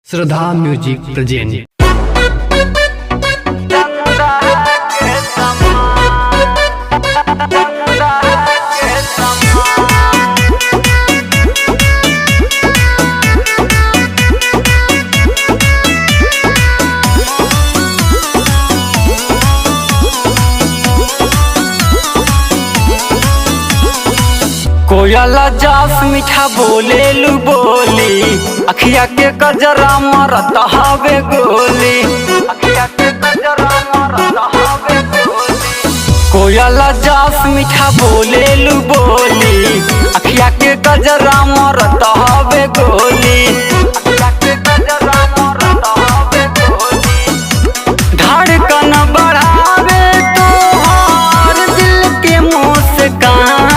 श्रद्धा music present. कोयला जास मीठा बोले लू बोली, अखिया के गजरा मरत हवे गोली, अखिया के गजरा मरत हवे गोली। कोयला जास मीठा बोले लू बोली, अखिया के गजरा मरत हवे गोली, अखिया के गजरा मरत हवे गोली। धड़कन बढ़ावे तोहार दिल के मुस्कान,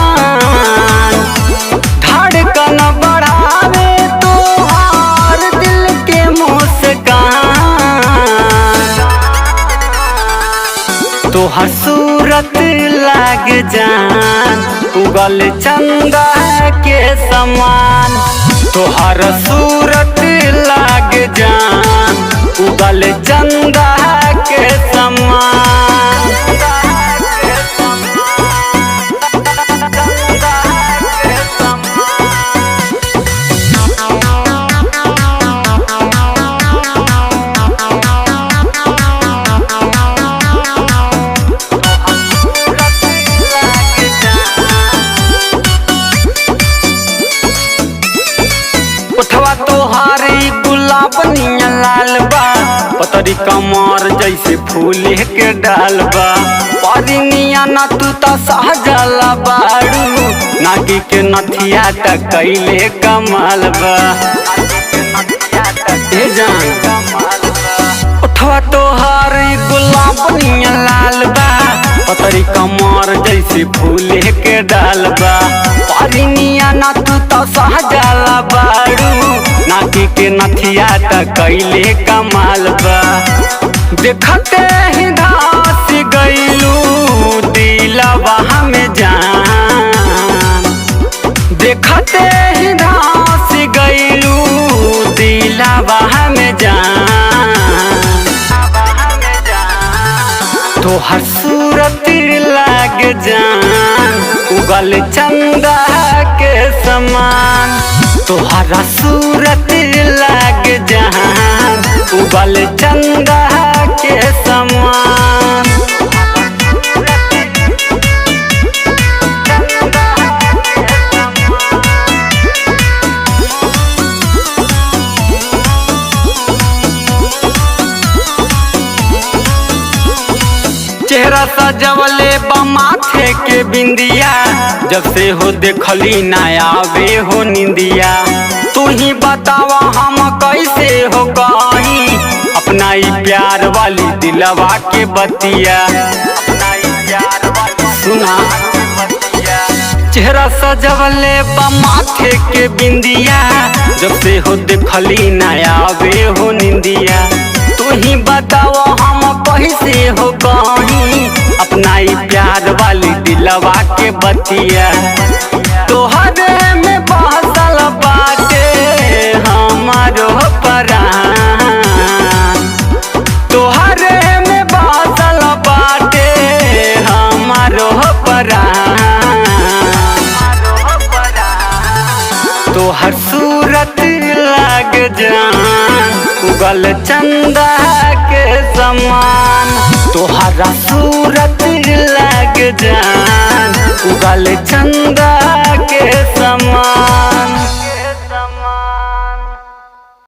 धड़कन बढ़ावे तोहार दिल के मुस्कान। तोहर सूरत लाग जान उगल चंदा के समान, तोहर सूरत लाग जान उगल चंदा के समान। उठवा तोहारी गुलाब निया लाल बा, पतरी कमर जैसे फूल के डाल बा। परिनिया ना तू ता सहजला बाड़ू, नाकी के नथिया त कैले कमाल बा। ए जान उठवा तोहारी गुलाब निया लाल बा, पतरी कमर जैसे फूल के डाल बा। परिनिया ना तू तो सहजला बाड़ू, नाकी के नथिया त कैले कमाल बा। देखते ही धास गईलू दिलवा में जान, देखते ही धास गईलू दिलवा में जान। तोहर सूरत लाग जान उगल चंदा के समान, तोहरा सूरत लाग जान उगल चंदा के समान। चेहरा सजवले बमाथे के बिंदिया, जब से हो देखली ना आवे हो निंदिया। तू ही बतावा हम कैसे हो कहीं अपना ही प्यार वाली दिलवा के बतिया, अपना ही प्यार वाली सुना। चेहरा सजवले बमाथे के बिंदिया, जब से हो देखली ना आवे हो निंदिया। तू ही बताओ हम कैसे हो कहीं अपना ही प्यार वाली दिलवा के बतिया। तोहरे में बसल बाटे हमारो परान, तोहरे में बसल बाटे हमारो परान। तोहर सूरत लाग जान उगल चंदा के समान, तोहरा सूरत